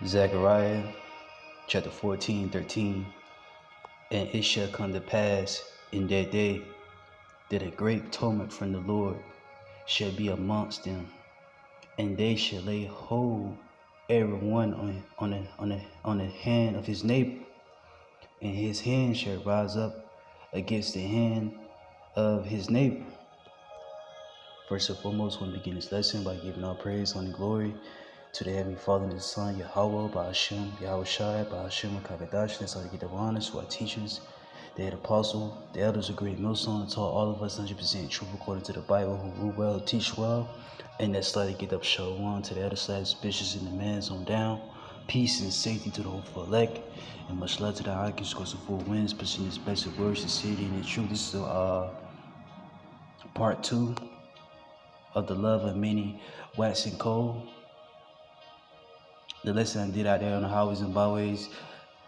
Zechariah chapter 14:13. And it shall come to pass in that day that a great tumult from the Lord shall be amongst them, and they shall lay hold every one on the hand of his neighbor, and his hand shall rise up against the hand of his neighbor. First and foremost, we begin this lesson by giving all praise, honor, and glory to the Heavenly Father and His Son, Yahweh, Ba'ashem, Yahweh Shai, Ba'ashem, Kakadash. That's how to get the honors to our teachers, the head apostle, the elders of Great Millstone, and taught all of us 100% truth according to the Bible, who rule well, teach well, and that's how to get up show one to the other side, bishops and the man's on down. Peace and safety to the hopeful elect, and much love to the Icons, because of full winds, pushing His best words, the city, and the truth. This is part 2 of the love of many waxing cold. The lesson I did out there on the highways and byways,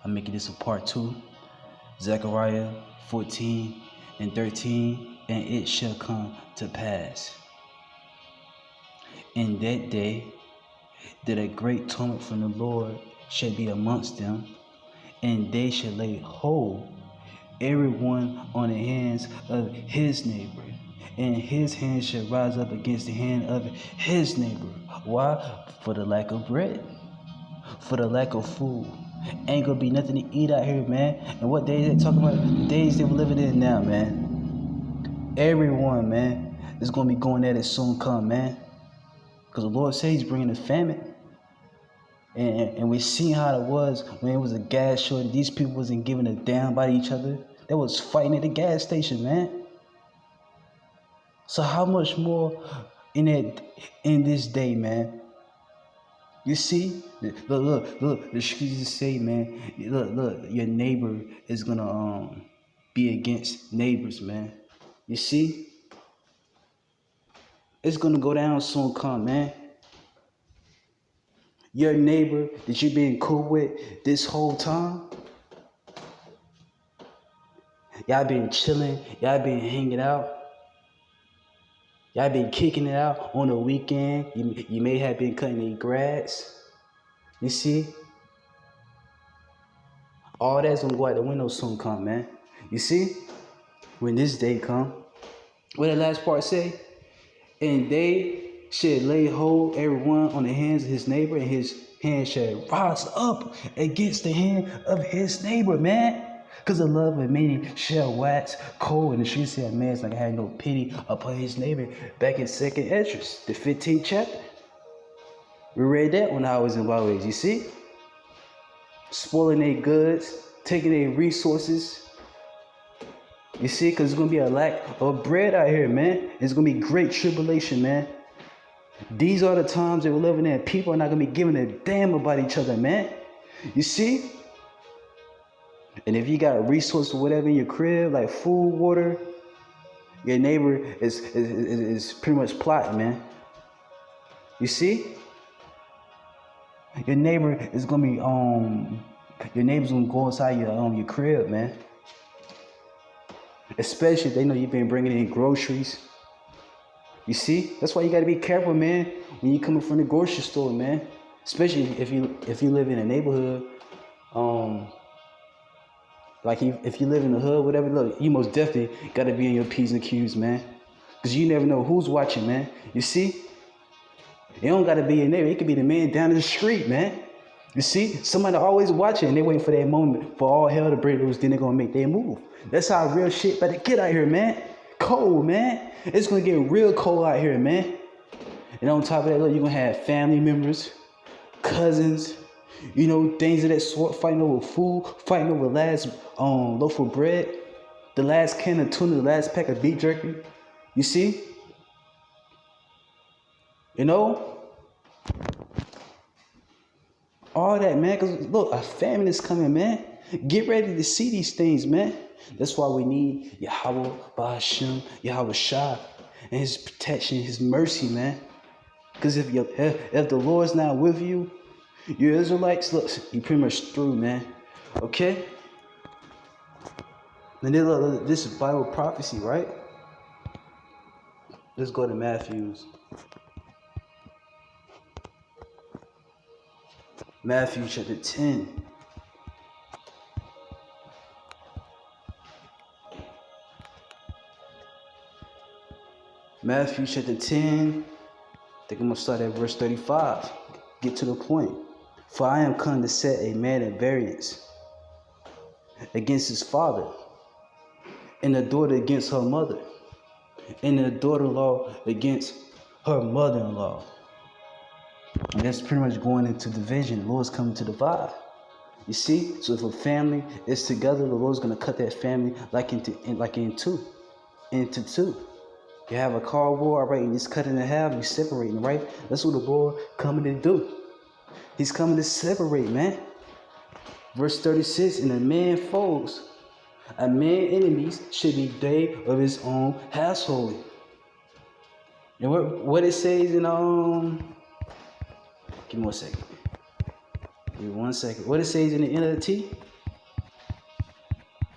I'm making this a part 2. Zechariah 14:13, and it shall come to pass in that day that a great tumult from the Lord shall be amongst them, and they shall lay hold every one on the hands of his neighbor, and his hand shall rise up against the hand of his neighbor. Why? For the lack of bread, for the lack of food. Ain't gonna be nothing to eat out here, man. And what days they talking about? The days they were living in now, man. Everyone, man, is gonna be going at it soon come, man. Because the Lord says He's bringing a famine. And we seen how it was when it was a gas shortage. These people wasn't giving a damn about each other. They was fighting at the gas station, man. So how much more in this day, man? You see, look. The scriptures say, man, look, your neighbor is gonna be against neighbors, man. You see, it's gonna go down soon, come, man. Your neighbor that you been cool with this whole time, y'all been chilling, y'all been hanging out, y'all been kicking it out on the weekend. You may have been cutting the grass. You see, all that's gonna go out the window soon come, man. You see, when this day come, what the last part say? And they shall lay hold everyone on the hands of his neighbor, and his hand shall rise up against the hand of his neighbor, man. Because the love of many shall wax cold. And the street said, man's like had no pity upon his neighbor. Back in 2nd Esdras, the 15th chapter. We read that when I was in byways, you see? Spoiling their goods, taking their resources. You see, because there's going to be a lack of bread out here, man. It's going to be great tribulation, man. These are the times that we're living in. People are not going to be giving a damn about each other, man. You see? And if you got resources or whatever in your crib, like food, water, your neighbor is pretty much plotting, man. You see? Your neighbor is going to be, your neighbor's going to go inside your crib, man. Especially if they know you've been bringing in groceries. You see, that's why you got to be careful, man, when you coming from the grocery store, man. Especially if you live in a neighborhood, like if you live in the hood, whatever. Look, you most definitely got to be in your P's and Q's, man, because you never know who's watching, man. You see, it don't got to be your neighbor. It could be the man down the street, man. You see, somebody always watching, and they waiting for that moment for all hell to break loose. Then they're gonna make their move. That's how real shit better get out here, man. Cold, man. It's gonna get real cold out here, man. And on top of that, look, you're gonna have family members, cousins, you know, things of that sort, fighting over food, fighting over the last loaf of bread, the last can of tuna, the last pack of beef jerky. You see? You know? All that, man, because look, a famine is coming, man. Get ready to see these things, man. That's why we need Yahweh, Ba'ashem, Yahweh Shai, and His protection, His mercy, man. Because if the Lord's not with you, you Israelites, look, you pretty much through, man. Okay? And then look, this is Bible prophecy, right? Let's go to Matthew Matthew chapter 10. Matthew chapter 10. I think I'm going to start at verse 35. Get to the point. For I am come to set a man at variance against his father, and a daughter against her mother, and a daughter-in-law against her mother-in-law. And that's pretty much going into division. The Lord's coming to divide. You see? So if a family is together, the Lord's going to cut that family into two. You have a cardboard, right? You just cut it in half, you separating, right? That's what the Lord coming to do. He's coming to separate, man. Verse 36, and a man foes, a man enemies should be they of his own household. And what it says in give me 1 second. Give me 1 second. What it says in the NLT?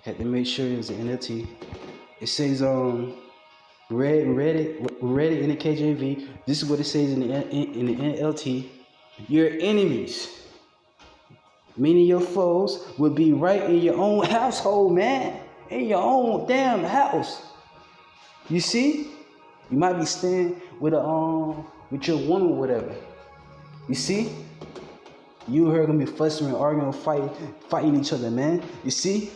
Had to make sure it was the NLT. It says read it in the KJV. This is what it says in the NLT. Your enemies, meaning your foes, will be right in your own household, man. In your own damn house. You see? You might be staying with with your woman or whatever. You see? You and her gonna be fussing and arguing, fighting each other, man. You see?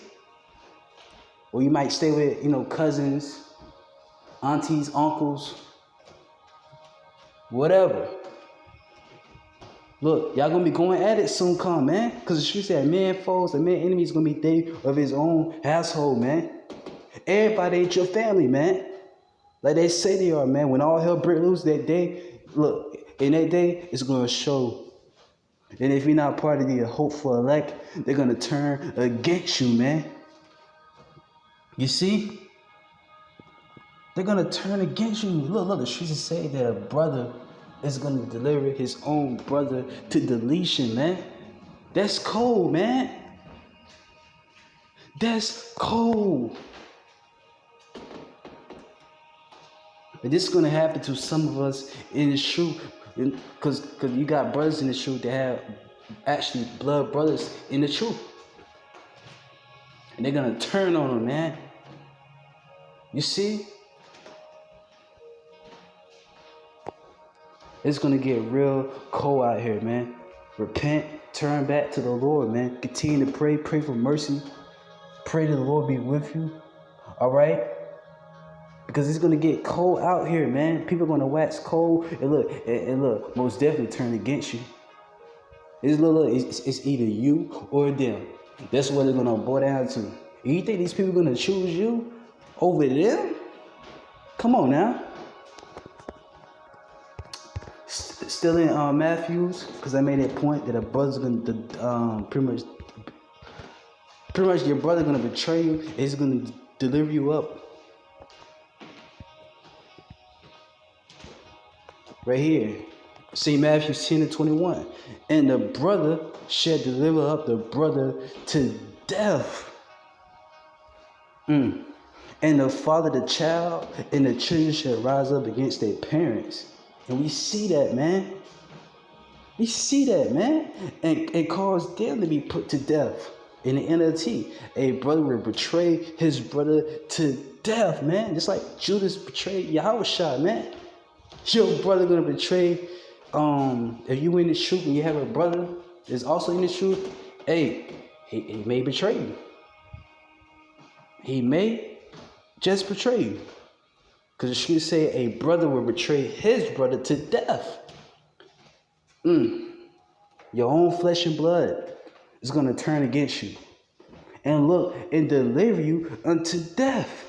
Or you might stay with, cousins, aunties, uncles, whatever. Look, y'all gonna be going at it soon come, man. Because the street said man foes, the man enemies gonna be they of his own household, man. Everybody ain't your family, man. Like they say they are, man. When all hell break loose that day, look, in that day, it's gonna show. And if you're not part of the hopeful elect, they're gonna turn against you, man. You see? They're gonna turn against you. Look, the streets say that a brother is gonna deliver his own brother to deletion, man. That's cold, man. That's cold. And this is gonna happen to some of us in the truth, because you got brothers in the truth that have actually blood brothers in the truth, and they're gonna turn on them, man. You see? It's gonna get real cold out here, man. Repent, turn back to the Lord, man. Continue to pray for mercy. Pray that the Lord be with you. All right? Because it's gonna get cold out here, man. People are gonna wax cold and look, most definitely turn against you. It's either you or them. That's what it's gonna boil down to. You think these people are gonna choose you over them? Come on now. Still in Matthews, because I made that point that a brother's gonna pretty much your brother gonna betray you. He's gonna deliver you up. Right here, St. Matthew 10:21, and the brother shall deliver up the brother to death. And the father the child, and the children shall rise up against their parents. And we see that, man. We see that, man. And cause them to be put to death. In the NLT, a brother will betray his brother to death, man. Just like Judas betrayed Yahushua, man. Your brother gonna betray, if you in the truth and you have a brother that's also in the truth, hey, he may betray you. He may just betray you. Because the scripture say a brother will betray his brother to death. Your own flesh and blood is going to turn against you. And look, and deliver you unto death.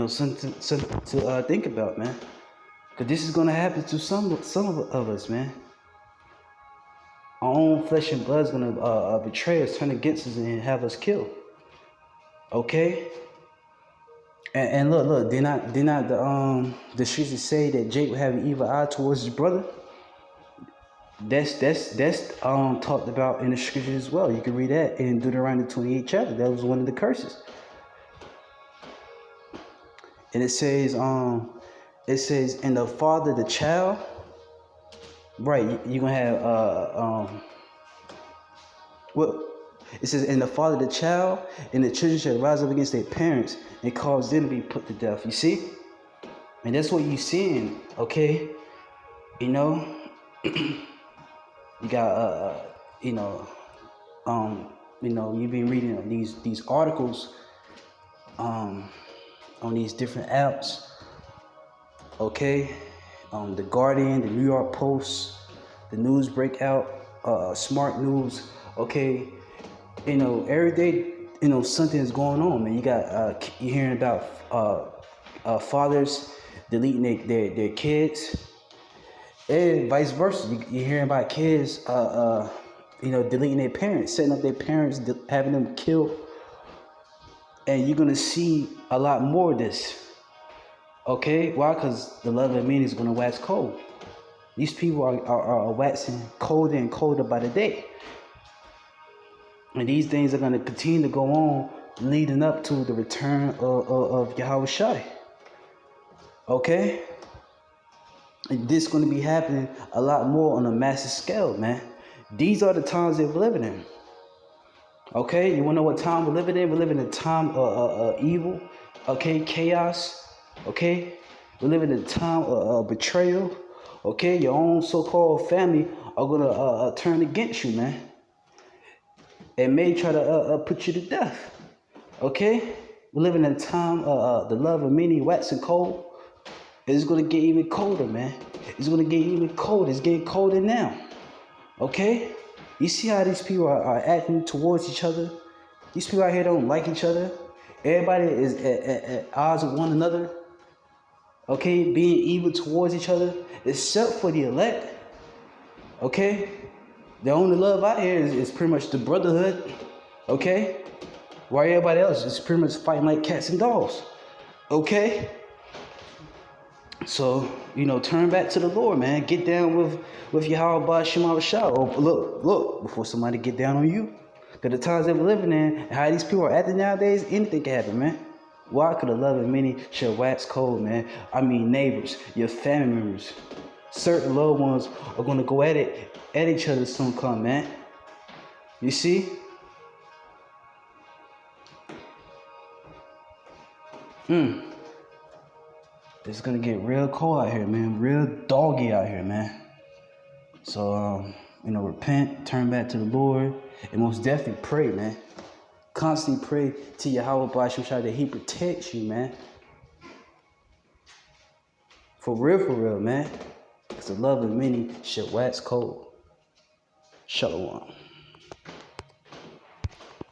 Something to think about, man. Because this is going to happen to some of us, man. Our own flesh and blood is going to betray us, turn against us, and have us killed. Okay? And look, did not the streets say that Jake would have an evil eye towards his brother? That's talked about in the scriptures as well. You can read that in Deuteronomy 28 chapter. That was one of the curses. And it says, and the father the child, Right, you're gonna have what it says, and the father the child, and the children shall rise up against their parents and cause them to be put to death. You see, and that's what you're seeing. Okay, you know, you got you know, you've been reading these articles on these different apps. Okay, the Guardian, the New York Post, the News Breakout, Smart News. Okay, every day, something is going on, man. You got you hearing about fathers deleting their kids, and vice versa. You're hearing about kids, deleting their parents, setting up their parents, having them killed, and you're gonna see a lot more of this. Okay, why? Because the love of men is gonna wax cold. These people are waxing colder and colder by the day. And these things are going to continue to go on leading up to the return of Yahweh Shai. Okay? And this is going to be happening a lot more on a massive scale, man. These are the times that we're living in. Okay? You want to know what time we're living in? We're living in a time of evil. Okay? Chaos. Okay? We're living in a time of betrayal. Okay? Your own so-called family are going to turn against you, man. And may try to put you to death. Okay? We're living in a time the love of many waxing cold. It's going to get even colder, man. It's going to get even colder. It's getting colder now. Okay? You see how these people are acting towards each other? These people out here don't like each other. Everybody is at odds with one another. Okay? Being evil towards each other. Except for the elect. Okay? The only love out here is pretty much the brotherhood, okay? While everybody else is pretty much fighting like cats and dogs, okay? So, turn back to the Lord, man. Get down with Yahweh Ba'Shem Shah. Or look, before somebody get down on you. Because the times that we're living in, and how these people are acting nowadays, anything can happen, man. Why could the love of many shall wax cold, man? I mean, neighbors, your family members, certain loved ones are going to go at each other soon come, man. You see? It's going to get real cold out here, man. Real doggy out here, man. So, repent, turn back to the Lord, and most definitely pray, man. Constantly pray to Yahweh Ba'Shem Shai that He protects you, man. For real, man. Because the love of many shall wax cold. Shalom.